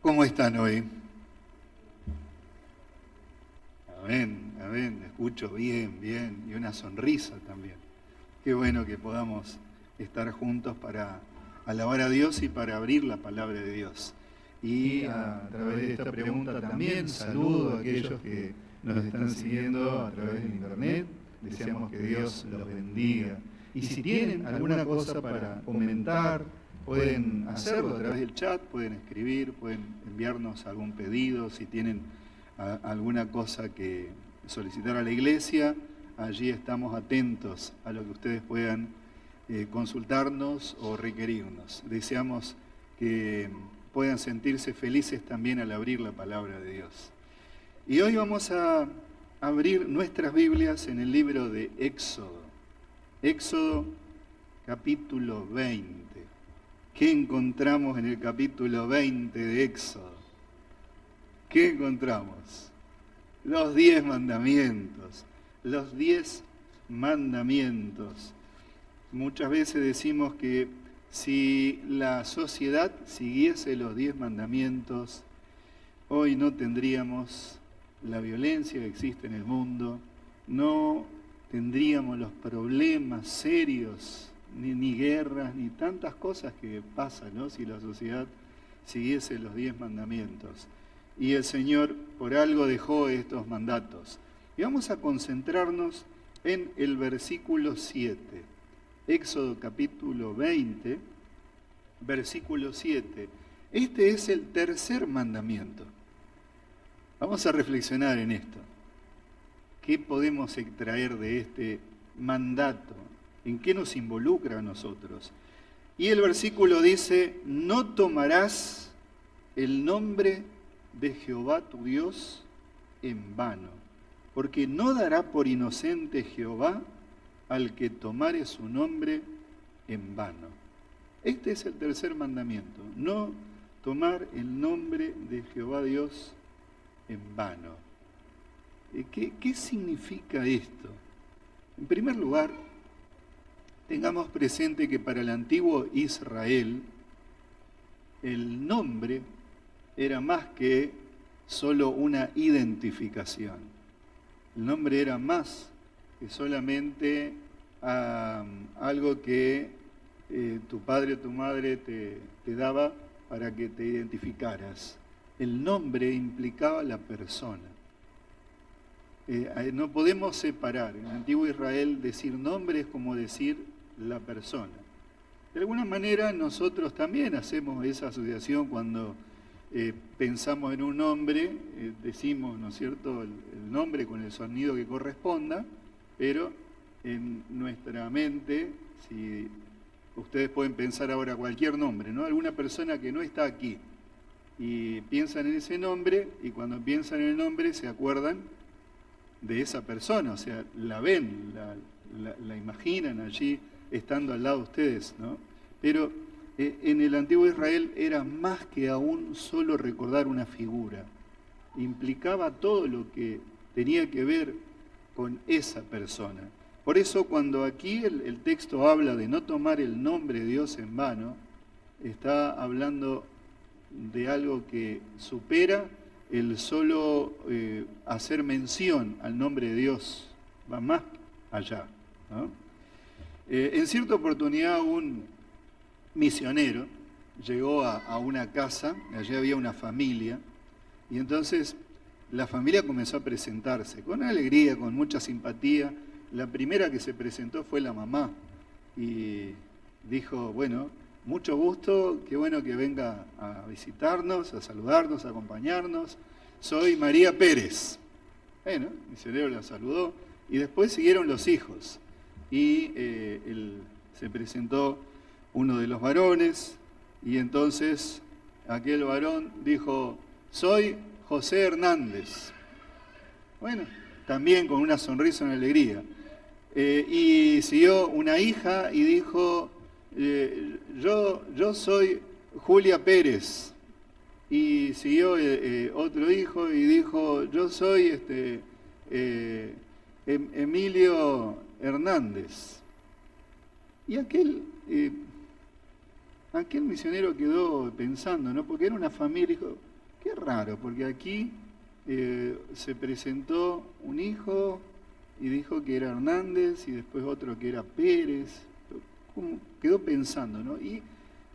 ¿Cómo están hoy? Amén, amén, escucho bien, bien, y una sonrisa también. Qué bueno que podamos estar juntos para alabar a Dios y para abrir la palabra de Dios. Y a través de esta pregunta también saludo a aquellos que nos están siguiendo a través de internet. Deseamos que Dios los bendiga. Y si tienen alguna cosa para comentar, pueden hacerlo a través del chat, pueden escribir, pueden enviarnos algún pedido, si tienen alguna cosa que solicitar a la iglesia, allí estamos atentos a lo que ustedes puedan consultarnos o requerirnos. Deseamos que puedan sentirse felices también al abrir la palabra de Dios. Y hoy vamos a abrir nuestras Biblias en el libro de Éxodo. Éxodo capítulo 20. ¿Qué encontramos en el capítulo 20 de Éxodo? ¿Qué encontramos? Los 10 mandamientos. Los 10 mandamientos. Muchas veces decimos que si la sociedad siguiese los 10 mandamientos, hoy no tendríamos la violencia que existe en el mundo, no tendríamos los problemas serios, ni guerras, ni tantas cosas que pasan, ¿no? Si la sociedad siguiese los 10 mandamientos. Y el Señor por algo dejó estos mandatos. Y vamos a concentrarnos en el versículo 7. Éxodo capítulo 20, versículo 7. Este es el tercer mandamiento. Vamos a reflexionar en esto. ¿Qué podemos extraer de este mandato? ¿En qué nos involucra a nosotros? Y el versículo dice, no tomarás el nombre de Jehová tu Dios en vano, porque no dará por inocente Jehová al que tomare su nombre en vano. Este es el tercer mandamiento, no tomar el nombre de Jehová Dios en vano. ¿Qué significa esto? En primer lugar, tengamos presente que para el antiguo Israel, el nombre era más que solo una identificación. El nombre era más que solamente algo que tu padre o tu madre te daba para que te identificaras. El nombre implicaba la persona. No podemos separar. En el antiguo Israel decir nombre es como decir la persona. De alguna manera nosotros también hacemos esa asociación cuando pensamos en un nombre, decimos, ¿no es cierto?, el nombre con el sonido que corresponda, pero en nuestra mente, si ustedes pueden pensar ahora cualquier nombre, ¿no? Alguna persona que no está aquí, y piensan en ese nombre, y cuando piensan en el nombre se acuerdan de esa persona, o sea, la ven, la imaginan allí estando al lado de ustedes, ¿no? Pero en el antiguo Israel era más que aún solo recordar una figura, implicaba todo lo que tenía que ver con esa persona. Por eso cuando aquí el texto habla de no tomar el nombre de Dios en vano, está hablando de algo que supera el solo hacer mención al nombre de Dios, va más allá, ¿no? En cierta oportunidad un misionero llegó a una casa, allí había una familia, y entonces la familia comenzó a presentarse con alegría, con mucha simpatía. La primera que se presentó fue la mamá y dijo, bueno, mucho gusto, qué bueno que venga a visitarnos, a saludarnos, a acompañarnos. Soy María Pérez. Bueno, el misionero la saludó y después siguieron los hijos. Y se presentó uno de los varones y entonces aquel varón dijo, soy José Hernández. Bueno, también con una sonrisa, una alegría. Y siguió una hija y dijo, yo soy Julia Pérez. Y siguió otro hijo y dijo, yo soy Emilio Hernández. Y aquel misionero quedó pensando, ¿no? Porque era una familia, dijo, raro, porque aquí se presentó un hijo y dijo que era Hernández y después otro que era Pérez. Quedó pensando, ¿no? Y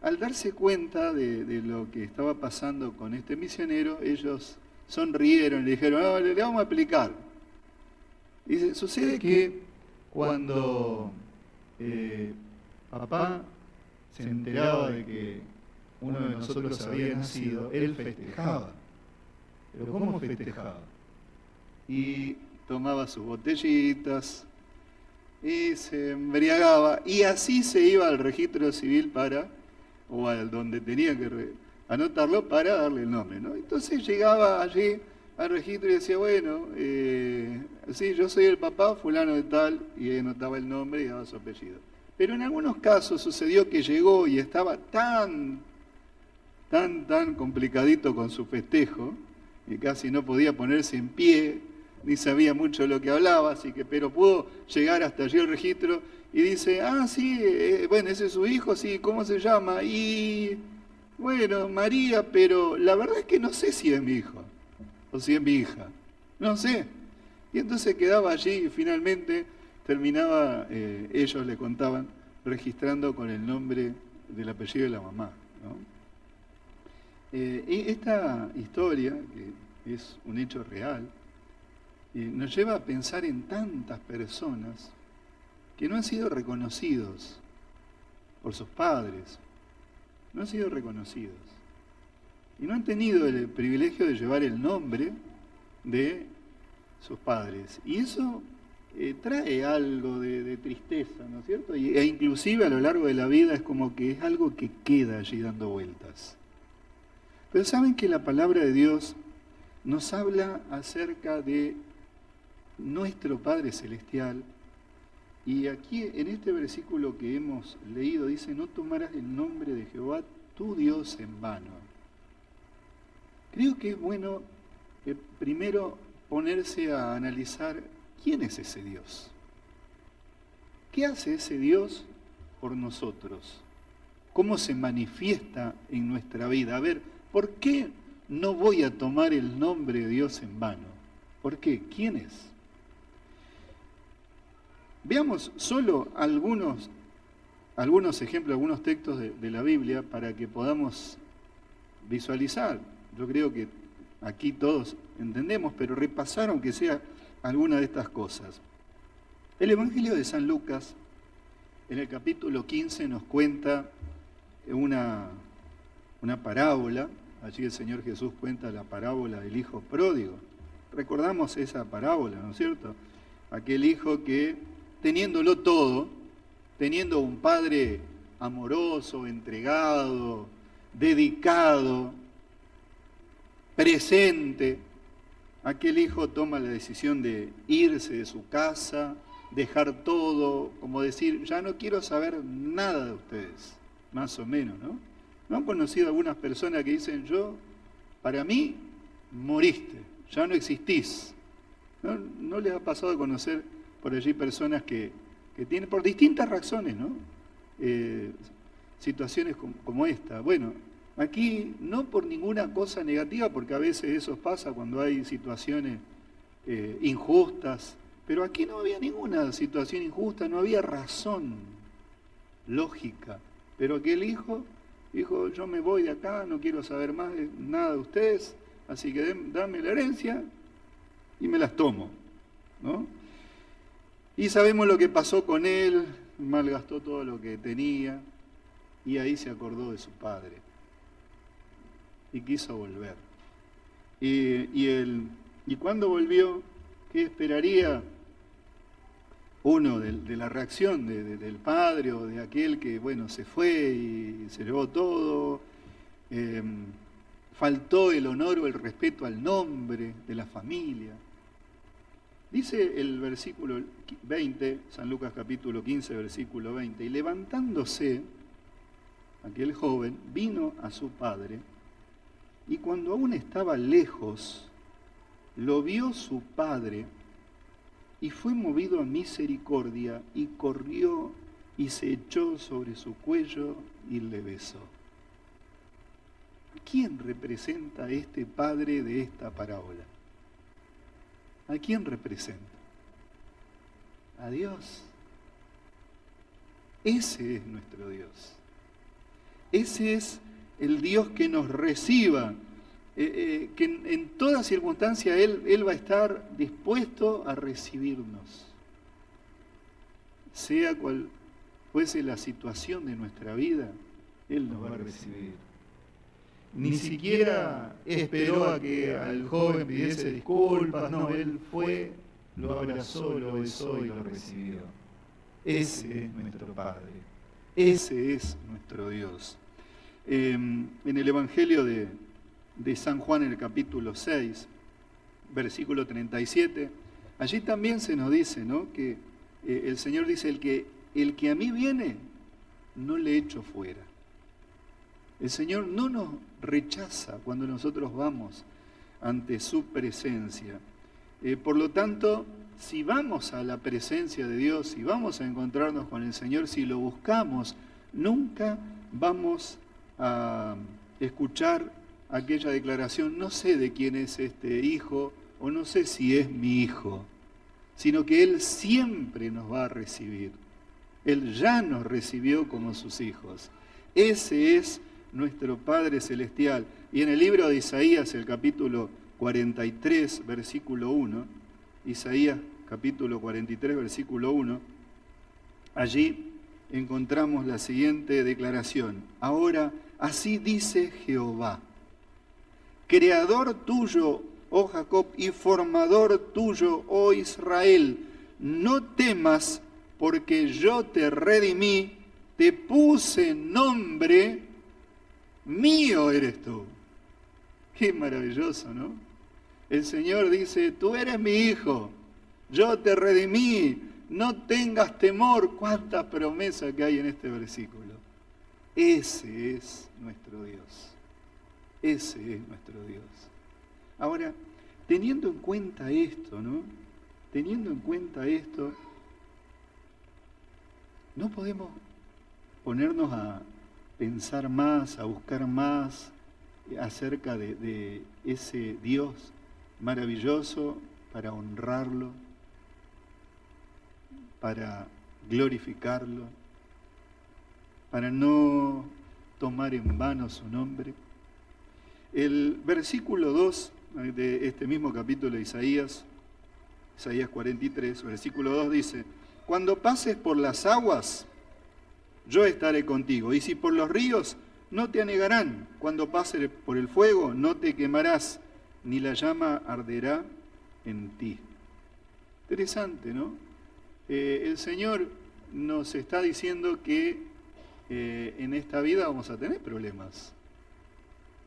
al darse cuenta de lo que estaba pasando con este misionero, ellos sonrieron y le dijeron, no, le vamos a explicar. Dice, sucede que cuando papá se enteraba de que uno de nosotros había nacido, él festejaba. ¿Pero cómo festejaba? Y tomaba sus botellitas y se embriagaba y así se iba al registro civil o al donde tenía que anotarlo para darle el nombre, ¿no? Entonces llegaba allí al registro y decía, bueno, sí, yo soy el papá fulano de tal, y anotaba el nombre y daba su apellido. Pero en algunos casos sucedió que llegó y estaba tan complicadito con su festejo, que casi no podía ponerse en pie, ni sabía mucho de lo que hablaba, pero pudo llegar hasta allí el registro y dice, sí, bueno, ese es su hijo, sí, ¿cómo se llama? Y bueno, María, pero la verdad es que no sé si es mi hijo o si es mi hija, no sé. Y entonces quedaba allí y finalmente terminaba, ellos le contaban, registrando con el nombre del apellido de la mamá, ¿no? Y esta historia, que es un hecho real, nos lleva a pensar en tantas personas que no han sido reconocidos por sus padres, no han sido reconocidos y no han tenido el privilegio de llevar el nombre de sus padres. Y eso trae algo de tristeza, ¿no es cierto? E inclusive a lo largo de la vida es como que es algo que queda allí dando vueltas. Pero saben que la palabra de Dios nos habla acerca de nuestro Padre Celestial, y aquí en este versículo que hemos leído dice, no tomarás el nombre de Jehová tu Dios en vano. Creo que es bueno primero ponerse a analizar quién es ese Dios. ¿Qué hace ese Dios por nosotros? ¿Cómo se manifiesta en nuestra vida? A ver, ¿por qué no voy a tomar el nombre de Dios en vano? ¿Por qué? ¿Quién es? Veamos solo algunos ejemplos, algunos textos de la Biblia para que podamos visualizar. Yo creo que aquí todos entendemos, pero repasar aunque sea alguna de estas cosas. El Evangelio de San Lucas, en el capítulo 15, nos cuenta una parábola. Allí el Señor Jesús cuenta la parábola del hijo pródigo. Recordamos esa parábola, ¿no es cierto? Aquel hijo que, teniéndolo todo, teniendo un padre amoroso, entregado, dedicado, presente, aquel hijo toma la decisión de irse de su casa, dejar todo, como decir, ya no quiero saber nada de ustedes, más o menos, ¿no? ¿No han conocido algunas personas que dicen, para mí, moriste, ya no existís? ¿No les ha pasado de conocer por allí personas que tienen, por distintas razones, ¿no? Situaciones como esta? Bueno, aquí no por ninguna cosa negativa, porque a veces eso pasa cuando hay situaciones injustas, pero aquí no había ninguna situación injusta, no había razón lógica, pero aquel hijo dijo, yo me voy de acá, no quiero saber más de nada de ustedes, así que dame la herencia y me las tomo, ¿no? Y sabemos lo que pasó con él, malgastó todo lo que tenía y ahí se acordó de su padre y quiso volver. Y cuando volvió, ¿qué esperaría uno de la reacción del padre o de aquel que, bueno, se fue y se llevó todo? Faltó el honor o el respeto al nombre de la familia. Dice el versículo 20, San Lucas capítulo 15, versículo 20, y levantándose, aquel joven vino a su padre, y cuando aún estaba lejos, lo vio su padre, y fue movido a misericordia, y corrió y se echó sobre su cuello y le besó. ¿A quién representa este padre de esta parábola? ¿A quién representa? A Dios. Ese es nuestro Dios. Ese es el Dios que nos reciba, que en toda circunstancia Él va a estar dispuesto a recibirnos. Sea cual fuese la situación de nuestra vida, Él nos va a recibir. Ni siquiera esperó a que al joven pidiese disculpas, no, Él fue, lo abrazó, lo besó y lo recibió. Ese es nuestro Padre, ese es nuestro Dios. En el Evangelio de San Juan, en el capítulo 6, versículo 37, allí también se nos dice, ¿no?, que el Señor dice, el que a mí viene, no le echo fuera. El Señor no nos rechaza cuando nosotros vamos ante su presencia. Por lo tanto, si vamos a la presencia de Dios, si vamos a encontrarnos con el Señor, si lo buscamos, nunca vamos a escuchar aquella declaración, no sé de quién es este hijo, o no sé si es mi hijo, sino que Él siempre nos va a recibir. Él ya nos recibió como sus hijos. Ese es nuestro Padre Celestial. Y en el libro de Isaías, el capítulo 43, versículo 1, Isaías capítulo 43, versículo 1, allí encontramos la siguiente declaración. Ahora, así dice Jehová, creador tuyo, oh Jacob, y formador tuyo, oh Israel, no temas, porque yo te redimí, te puse nombre, mío eres tú. Qué maravilloso, ¿no? El Señor dice, tú eres mi hijo, yo te redimí, no tengas temor. Cuánta promesa que hay en este versículo. Ese es nuestro Dios. Ese es nuestro Dios. Ahora, teniendo en cuenta esto, ¿no? Teniendo en cuenta esto, no podemos ponernos a pensar más, a buscar más acerca de ese Dios maravilloso para honrarlo, para glorificarlo, para no tomar en vano su nombre. El versículo 2 de este mismo capítulo de Isaías 43, versículo 2 dice, cuando pases por las aguas, yo estaré contigo, y si por los ríos, no te anegarán. Cuando pases por el fuego, no te quemarás, ni la llama arderá en ti. Interesante, ¿no? El Señor nos está diciendo que en esta vida vamos a tener problemas.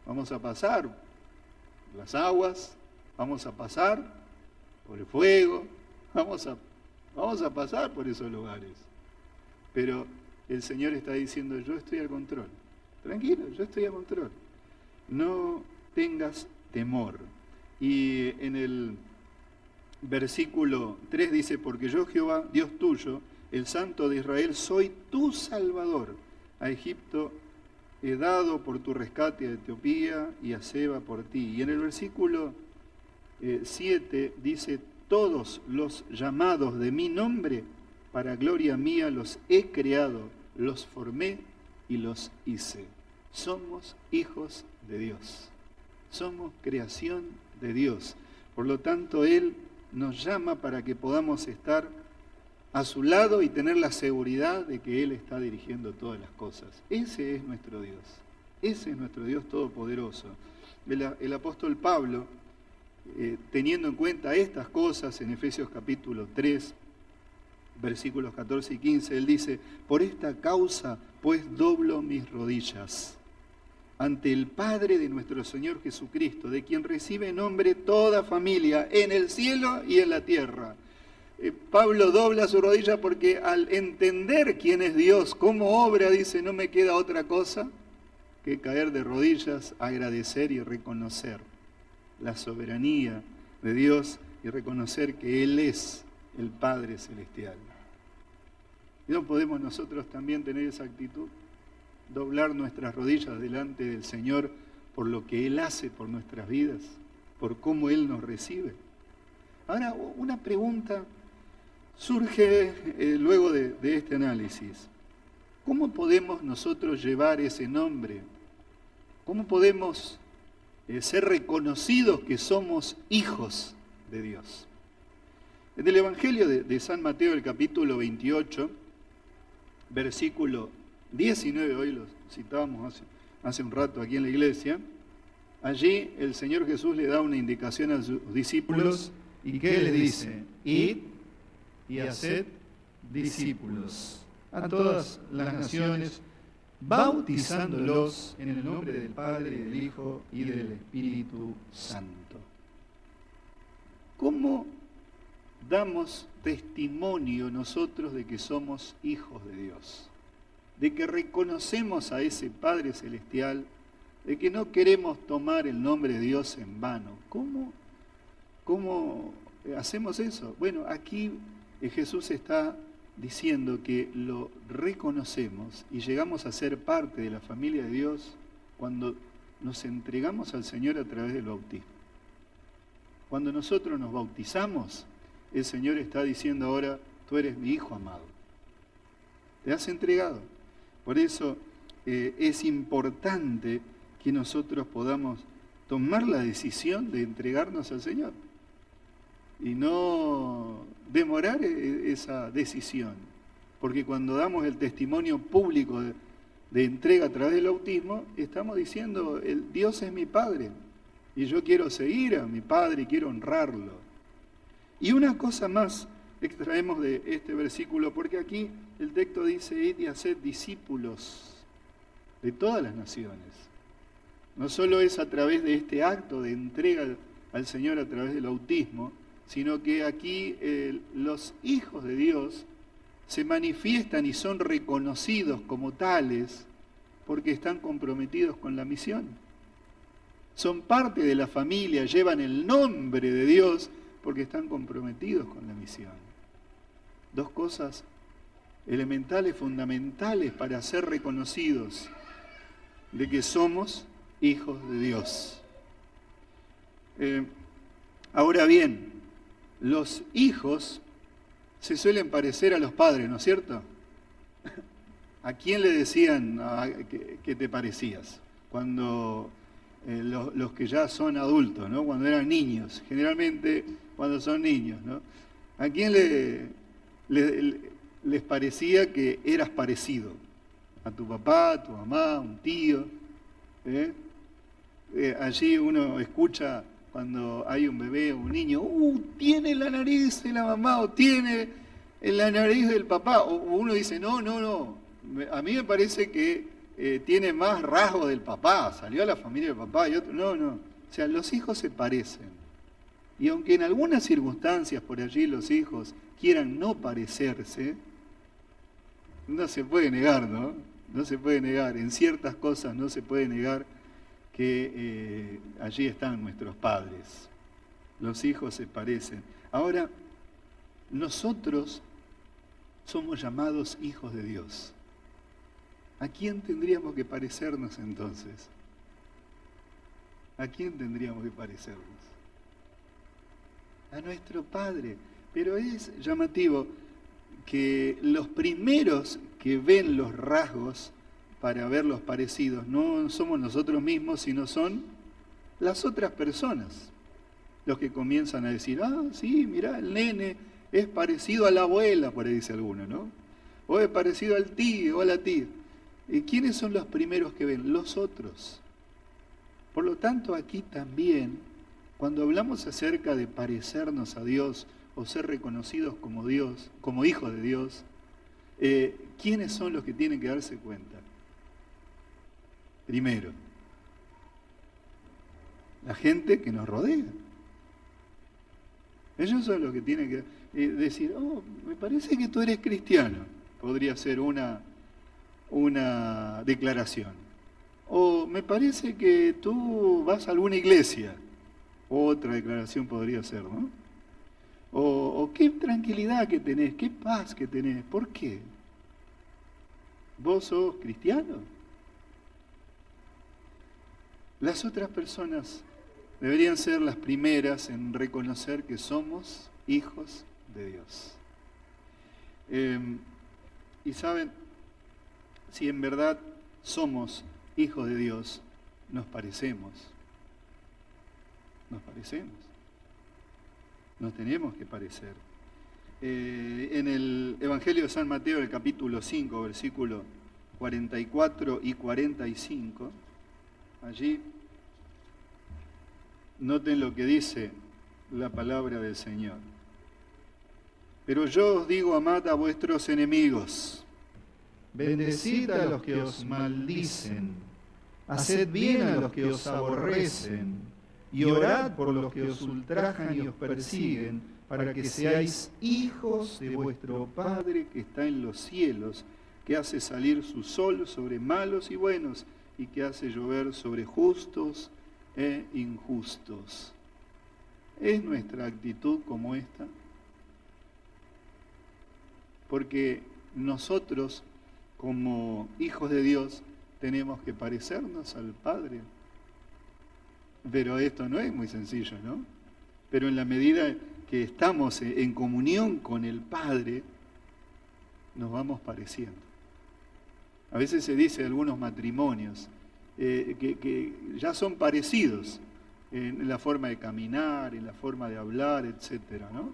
Vamos a pasar las aguas, vamos a pasar por el fuego, vamos a pasar por esos lugares. Pero el Señor está diciendo, yo estoy al control. Tranquilo, yo estoy al control. No tengas temor. Y en el versículo 3 dice, porque yo Jehová, Dios tuyo, el Santo de Israel, soy tu Salvador. A Egipto he dado por tu rescate a Etiopía y a Seba por ti. Y en el versículo 7 dice, todos los llamados de mi nombre, para gloria mía los he creado, los formé y los hice. Somos hijos de Dios. Somos creación de Dios. Por lo tanto, Él nos llama para que podamos estar a su lado y tener la seguridad de que Él está dirigiendo todas las cosas. Ese es nuestro Dios. Ese es nuestro Dios todopoderoso. El apóstol Pablo, teniendo en cuenta estas cosas, en Efesios capítulo 3, versículos 14 y 15, él dice, por esta causa, pues doblo mis rodillas ante el Padre de nuestro Señor Jesucristo, de quien recibe nombre toda familia en el cielo y en la tierra. Pablo dobla su rodilla porque al entender quién es Dios, cómo obra, dice, no me queda otra cosa que caer de rodillas, agradecer y reconocer la soberanía de Dios y reconocer que Él es el Padre Celestial. ¿Y no podemos nosotros también tener esa actitud? Doblar nuestras rodillas delante del Señor por lo que Él hace por nuestras vidas, por cómo Él nos recibe. Ahora, una pregunta surge luego de este análisis. ¿Cómo podemos nosotros llevar ese nombre? ¿Cómo podemos ser reconocidos que somos hijos de Dios? En el Evangelio de San Mateo, el capítulo 28, versículo 19, hoy lo citábamos hace un rato aquí en la iglesia, allí el Señor Jesús le da una indicación a sus discípulos. ¿Y qué les dice? Id y haced discípulos a todas las naciones, bautizándolos en el nombre del Padre, del Hijo y del Espíritu Santo. ¿Cómo damos testimonio nosotros de que somos hijos de Dios? De que reconocemos a ese Padre Celestial, de que no queremos tomar el nombre de Dios en vano. ¿Cómo hacemos eso? Bueno, aquí Jesús está diciendo que lo reconocemos y llegamos a ser parte de la familia de Dios cuando nos entregamos al Señor a través del bautismo. Cuando nosotros nos bautizamos, el Señor está diciendo ahora, tú eres mi hijo amado. Te has entregado. Por eso es importante que nosotros podamos tomar la decisión de entregarnos al Señor y no demorar esa decisión, porque cuando damos el testimonio público de entrega a través del bautismo, estamos diciendo, Dios es mi Padre y yo quiero seguir a mi Padre y quiero honrarlo. Y una cosa más extraemos de este versículo, porque aquí el texto dice, id y haced discípulos de todas las naciones. No solo es a través de este acto de entrega al Señor a través del bautismo, sino que aquí los hijos de Dios se manifiestan y son reconocidos como tales porque están comprometidos con la misión. Son parte de la familia, llevan el nombre de Dios porque están comprometidos con la misión. Dos cosas elementales, fundamentales para ser reconocidos de que somos hijos de Dios. Ahora bien, los hijos se suelen parecer a los padres, ¿no es cierto? ¿A quién le decían que te parecías? Cuando los que ya son adultos, ¿no? Cuando eran niños, generalmente cuando son niños, ¿no? ¿A quién les parecía que eras parecido? ¿A tu papá, a tu mamá, a un tío? Allí uno escucha cuando hay un bebé o un niño, tiene la nariz de la mamá o tiene la nariz del papá. O uno dice, no, a mí me parece que tiene más rasgos del papá, salió a la familia del papá y otro, no. O sea, los hijos se parecen. Y aunque en algunas circunstancias por allí los hijos quieran no parecerse, no se puede negar, ¿no? No se puede negar, en ciertas cosas no se puede negar que allí están nuestros padres. Los hijos se parecen. Ahora, nosotros somos llamados hijos de Dios. ¿A quién tendríamos que parecernos entonces? ¿A quién tendríamos que parecernos? A nuestro Padre. Pero es llamativo que los primeros que ven los rasgos para ver los parecidos no somos nosotros mismos, sino son las otras personas. Los que comienzan a decir, sí, mirá, el nene es parecido a la abuela, por ahí dice alguno, ¿no? O es parecido al tío o a la tía. ¿Y quiénes son los primeros que ven? Los otros. Por lo tanto, aquí también, cuando hablamos acerca de parecernos a Dios o ser reconocidos como Dios, como hijos de Dios, ¿quiénes son los que tienen que darse cuenta? Primero, la gente que nos rodea. Ellos son los que tienen que decir, me parece que tú eres cristiano. Podría ser una declaración. O me parece que tú vas a alguna iglesia. Otra declaración podría ser, ¿no? O qué tranquilidad que tenés, qué paz que tenés. ¿Por qué? ¿Vos sos cristiano? las otras personas deberían ser las primeras en reconocer que somos hijos de Dios. Y saben, si en verdad somos hijos de Dios, nos parecemos. Nos parecemos. Nos tenemos que parecer. En el Evangelio de San Mateo, el capítulo 5, versículo 44 y 45, allí noten lo que dice la palabra del Señor. Pero yo os digo, amad a vuestros enemigos. Bendecid a los que os maldicen, haced bien a los que os aborrecen, y orad por los que os ultrajan y os persiguen, para que seáis hijos de vuestro Padre que está en los cielos, que hace salir su sol sobre malos y buenos, y que hace llover sobre justos e injustos. ¿Es nuestra actitud como esta? Porque nosotros, como hijos de Dios, tenemos que parecernos al Padre. Pero esto no es muy sencillo, ¿no? Pero en la medida que estamos en comunión con el Padre, nos vamos pareciendo. A veces se dice de algunos matrimonios que ya son parecidos en la forma de caminar, en la forma de hablar, etcétera, ¿no?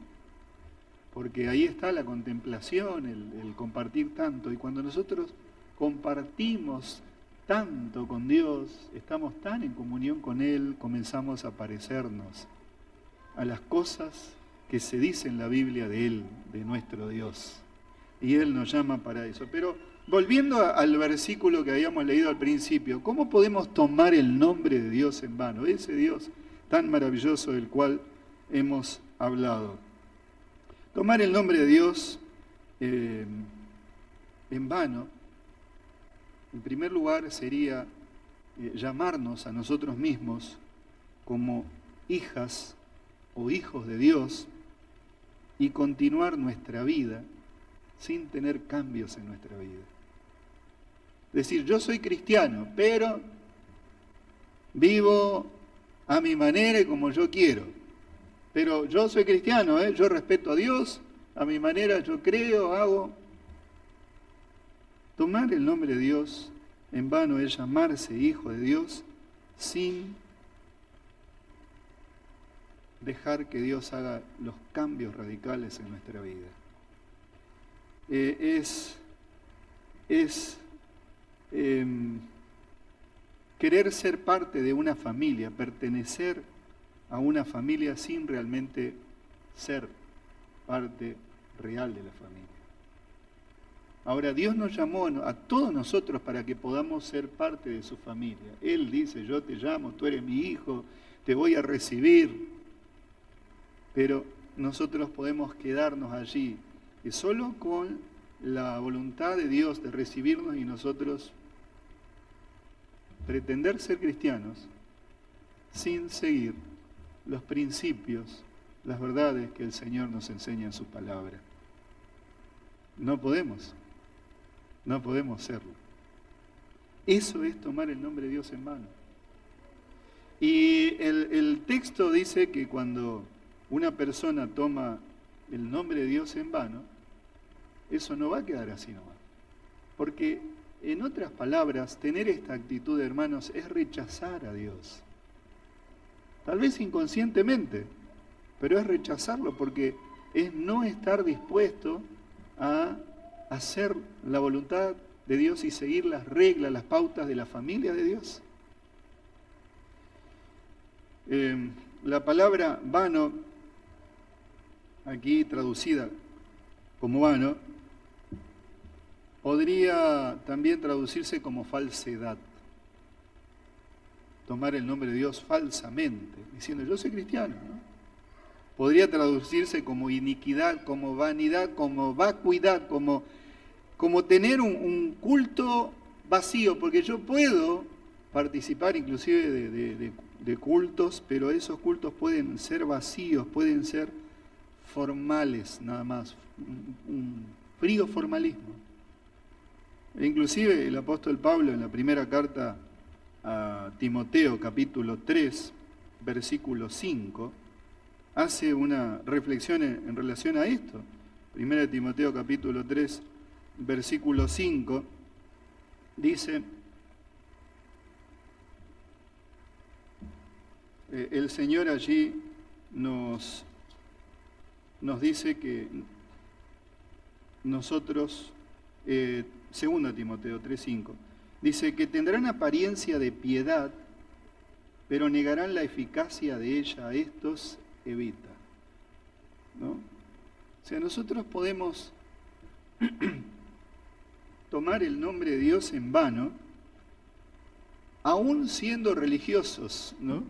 Porque ahí está la contemplación, el compartir tanto. Y cuando nosotros compartimos tanto con Dios, estamos tan en comunión con Él, comenzamos a parecernos a las cosas que se dice en la Biblia de Él, de nuestro Dios. Y Él nos llama para eso. Pero volviendo al versículo que habíamos leído al principio, ¿cómo podemos tomar el nombre de Dios en vano? Ese Dios tan maravilloso del cual hemos hablado. Tomar el nombre de Dios en vano, en primer lugar, sería llamarnos a nosotros mismos como hijas o hijos de Dios y continuar nuestra vida sin tener cambios en nuestra vida. Decir, yo soy cristiano, pero vivo a mi manera y como yo quiero. Pero yo soy cristiano, yo respeto a Dios, a mi manera yo creo, hago. Tomar el nombre de Dios en vano es llamarse hijo de Dios sin dejar que Dios haga los cambios radicales en nuestra vida. Querer ser parte de una familia, pertenecer a una familia sin realmente ser parte real de la familia. Ahora, Dios nos llamó a todos nosotros para que podamos ser parte de su familia. Él dice, yo te llamo, tú eres mi hijo, te voy a recibir. Pero nosotros podemos quedarnos allí, y solo con la voluntad de Dios de recibirnos y nosotros pretender ser cristianos sin seguir los principios, las verdades que el Señor nos enseña en su palabra. No podemos serlo. Eso es tomar el nombre de Dios en vano. Y el texto dice que cuando una persona toma el nombre de Dios en vano, eso no va a quedar así nomás. Porque, en otras palabras, tener esta actitud, hermanos, es rechazar a Dios. Tal vez inconscientemente, pero es rechazarlo porque es no estar dispuesto a hacer la voluntad de Dios y seguir las reglas, las pautas de la familia de Dios. La palabra vano, aquí traducida como vano, podría también traducirse como falsedad. Tomar el nombre de Dios falsamente, diciendo yo soy cristiano, ¿no? Podría traducirse como iniquidad, como vanidad, como vacuidad, como tener un culto vacío, porque yo puedo participar inclusive de cultos, pero esos cultos pueden ser vacíos, pueden ser formales nada más, un frío formalismo. E inclusive el apóstol Pablo en la primera carta a Timoteo capítulo 3, versículo 5, hace una reflexión en relación a esto. 1 Timoteo capítulo 3, versículo 5, dice, el Señor allí nos dice que nosotros, 2 Timoteo 3:5, dice que tendrán apariencia de piedad, pero negarán la eficacia de ella. A estos evita, ¿no? O sea, nosotros podemos tomar el nombre de Dios en vano, aún siendo religiosos, ¿no?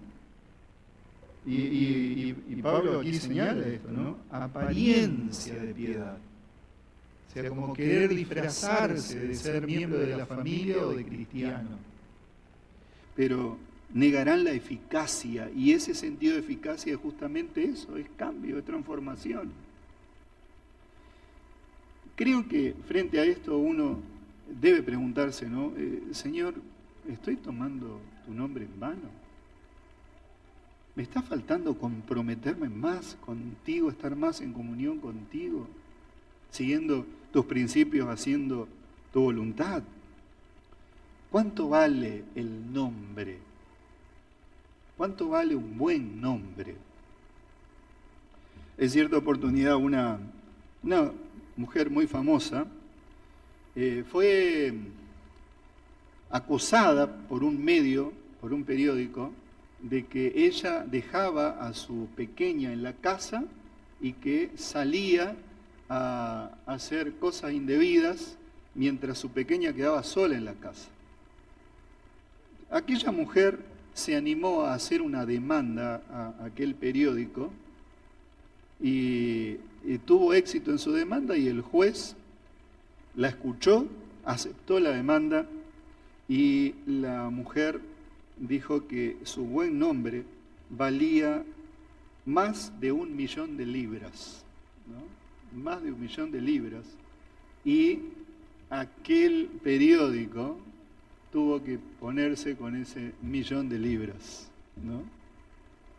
Y Pablo aquí señala esto, ¿no? Apariencia de piedad. O sea, como querer disfrazarse de ser miembro de la familia o de cristiano. Pero negarán la eficacia, y ese sentido de eficacia es justamente eso, es cambio, es transformación. Creo que frente a esto uno debe preguntarse, ¿no? Señor, ¿estoy tomando tu nombre en vano? ¿Me está faltando comprometerme más contigo, estar más en comunión contigo, siguiendo tus principios, haciendo tu voluntad? ¿Cuánto vale el nombre? ¿Cuánto vale un buen nombre? En cierta oportunidad una mujer muy famosa fue acusada por un medio, por un periódico, de que ella dejaba a su pequeña en la casa y que salía a hacer cosas indebidas mientras su pequeña quedaba sola en la casa. Aquella mujer se animó a hacer una demanda a aquel periódico y tuvo éxito en su demanda, y el juez la escuchó, aceptó la demanda, y la mujer dijo que su buen nombre valía más de 1 millón de libras, ¿no? Más de 1 millón de libras. Y aquel periódico tuvo que ponerse con ese 1 millón de libras, ¿no?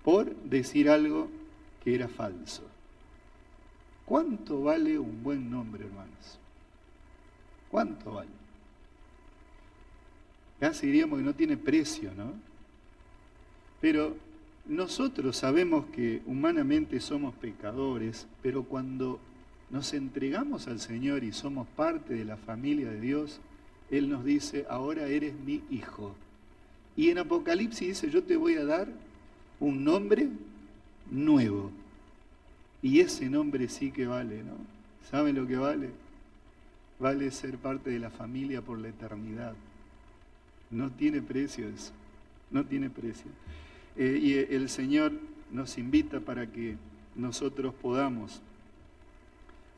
Por decir algo que era falso. ¿Cuánto vale un buen nombre, hermanos? ¿Cuánto vale? Casi diríamos que no tiene precio, ¿no? Pero nosotros sabemos que humanamente somos pecadores, pero cuando nos entregamos al Señor y somos parte de la familia de Dios, Él nos dice, ahora eres mi hijo. Y en Apocalipsis dice, yo te voy a dar un nombre nuevo. Y ese nombre sí que vale, ¿no? ¿Saben lo que vale? Vale ser parte de la familia por la eternidad. No tiene precio eso, no tiene precio. Y el Señor nos invita para que nosotros podamos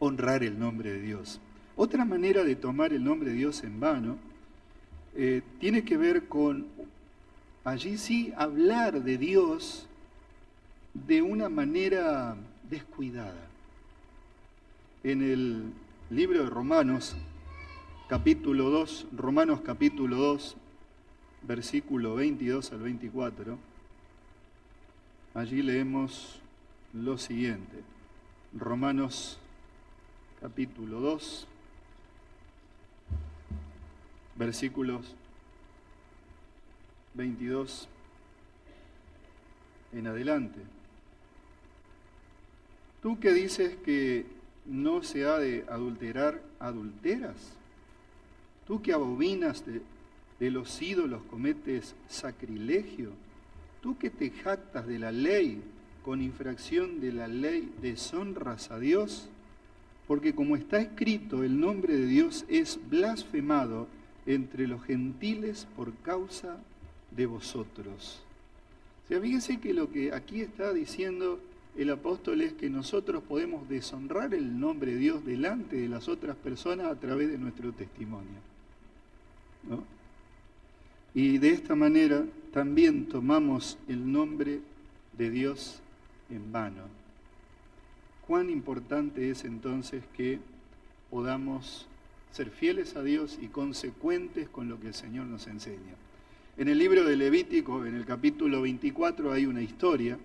honrar el nombre de Dios. Otra manera de tomar el nombre de Dios en vano tiene que ver con, allí sí, hablar de Dios de una manera descuidada. En el libro de Romanos, capítulo 2, versículo 22 al 24, allí leemos lo siguiente. Romanos capítulo 2, versículos 22 en adelante. Tú que dices que no se ha de adulterar, ¿adulteras? Tú que abominas de los ídolos, cometes sacrilegio. Tú que te jactas de la ley, con infracción de la ley deshonras a Dios, porque como está escrito, el nombre de Dios es blasfemado entre los gentiles por causa de vosotros. O sea, fíjense que lo que aquí está diciendo el apóstol es que nosotros podemos deshonrar el nombre de Dios delante de las otras personas a través de nuestro testimonio, ¿no? Y de esta manera también tomamos el nombre de Dios en vano. Cuán importante es entonces que podamos ser fieles a Dios y consecuentes con lo que el Señor nos enseña. En el libro de Levítico, en el capítulo 24, hay una historia.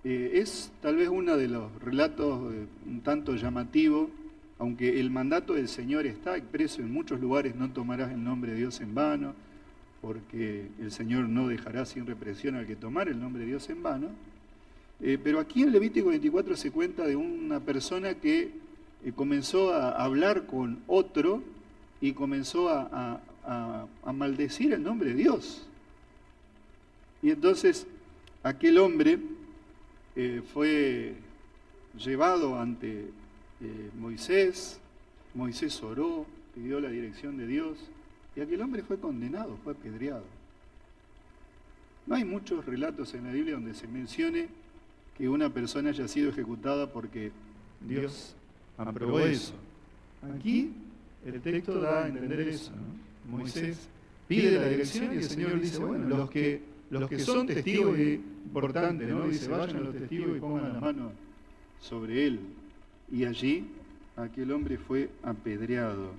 Es tal vez uno de los relatos un tanto llamativo, aunque el mandato del Señor está expreso en muchos lugares: no tomarás el nombre de Dios en vano, porque el Señor no dejará sin represión al que tomar el nombre de Dios en vano. Pero aquí en Levítico 24 se cuenta de una persona que comenzó a hablar con otro y comenzó a maldecir el nombre de Dios. Y entonces aquel hombre fue llevado ante Moisés. Moisés oró, pidió la dirección de Dios, y aquel hombre fue condenado, fue apedreado. No hay muchos relatos en la Biblia donde se mencione que una persona haya sido ejecutada porque Dios aprobó eso. Aquí el texto da a entender eso, ¿no? Moisés pide la dirección y el Señor dice, bueno, los que son testigos, importantes, ¿no? Dice, vayan los testigos y pongan la mano sobre él. Y allí aquel hombre fue apedreado.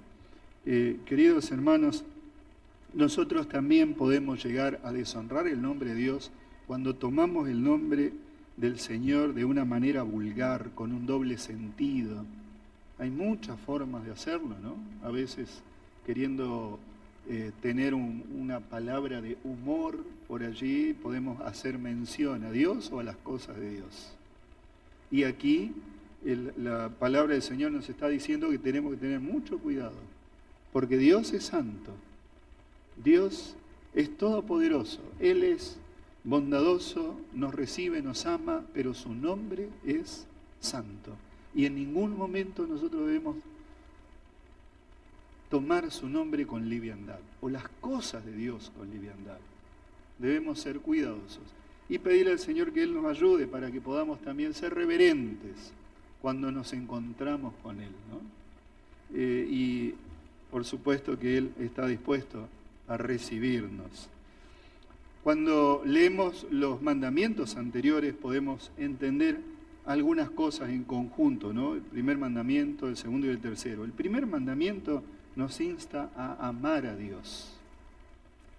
Queridos hermanos, nosotros también podemos llegar a deshonrar el nombre de Dios cuando tomamos el nombre del Señor de una manera vulgar, con un doble sentido. Hay muchas formas de hacerlo, ¿no? A veces queriendo tener una palabra de humor por allí, podemos hacer mención a Dios o a las cosas de Dios. Y aquí la palabra del Señor nos está diciendo que tenemos que tener mucho cuidado, porque Dios es santo, Dios es todopoderoso, Él es bondadoso, nos recibe, nos ama, pero su nombre es santo. Y en ningún momento nosotros debemos tomar su nombre con liviandad, o las cosas de Dios con liviandad. Debemos ser cuidadosos y pedirle al Señor que Él nos ayude para que podamos también ser reverentes cuando nos encontramos con Él, ¿no? Y por supuesto que Él está dispuesto a recibirnos. Cuando leemos los mandamientos anteriores podemos entender algunas cosas en conjunto, ¿no? El primer mandamiento, el segundo y el tercero. El primer mandamiento nos insta a amar a Dios.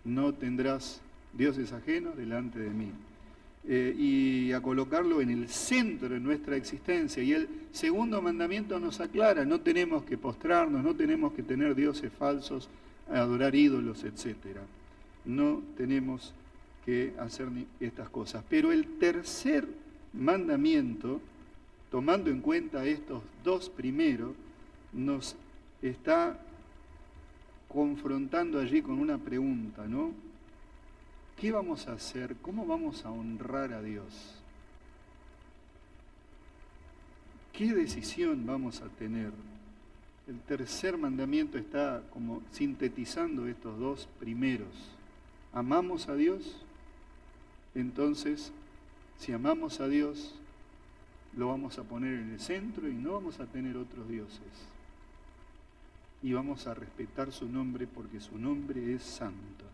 No tendrás dioses ajenos delante de mí. Y a colocarlo en el centro de nuestra existencia. Y el segundo mandamiento nos aclara: no tenemos que postrarnos, no tenemos que tener dioses falsos, adorar ídolos, etc. No tenemos que hacer estas cosas. Pero el tercer mandamiento, tomando en cuenta estos dos primeros, nos está confrontando allí con una pregunta, ¿no? ¿Qué vamos a hacer? ¿Cómo vamos a honrar a Dios? ¿Qué decisión vamos a tener? El tercer mandamiento está como sintetizando estos dos primeros. ¿Amamos a Dios? Entonces, si amamos a Dios, lo vamos a poner en el centro y no vamos a tener otros dioses. Y vamos a respetar su nombre porque su nombre es santo.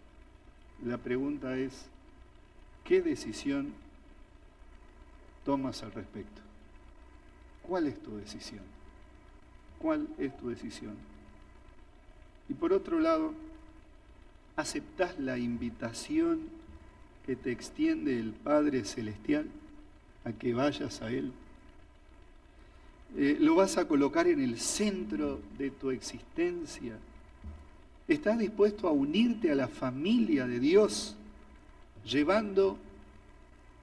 La pregunta es, ¿qué decisión tomas al respecto? ¿Cuál es tu decisión? ¿Cuál es tu decisión? Y por otro lado, ¿aceptás la invitación que te extiende el Padre Celestial a que vayas a Él? ¿Lo vas a colocar en el centro de tu existencia? ¿Estás dispuesto a unirte a la familia de Dios, llevando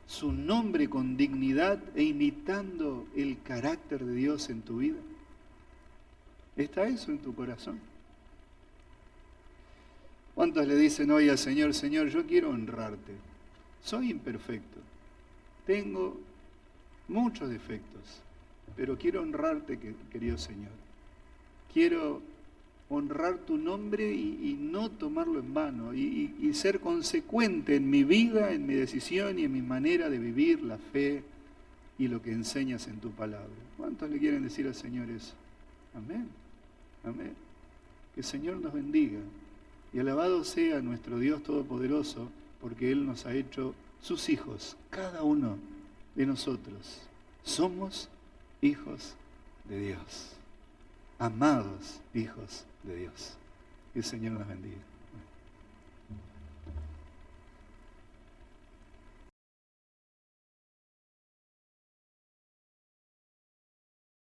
su nombre con dignidad e imitando el carácter de Dios en tu vida? ¿Está eso en tu corazón? ¿Cuántos le dicen hoy al Señor: Señor, yo quiero honrarte? Soy imperfecto, tengo muchos defectos, pero quiero honrarte, querido Señor. Quiero honrar tu nombre y no tomarlo en vano, y ser consecuente en mi vida, en mi decisión y en mi manera de vivir la fe y lo que enseñas en tu palabra. ¿Cuántos le quieren decir al Señor eso? Amén, amén. Que el Señor nos bendiga y alabado sea nuestro Dios Todopoderoso, porque Él nos ha hecho sus hijos, cada uno de nosotros. Somos hijos de Dios, amados hijos de Dios. Que el Señor nos bendiga.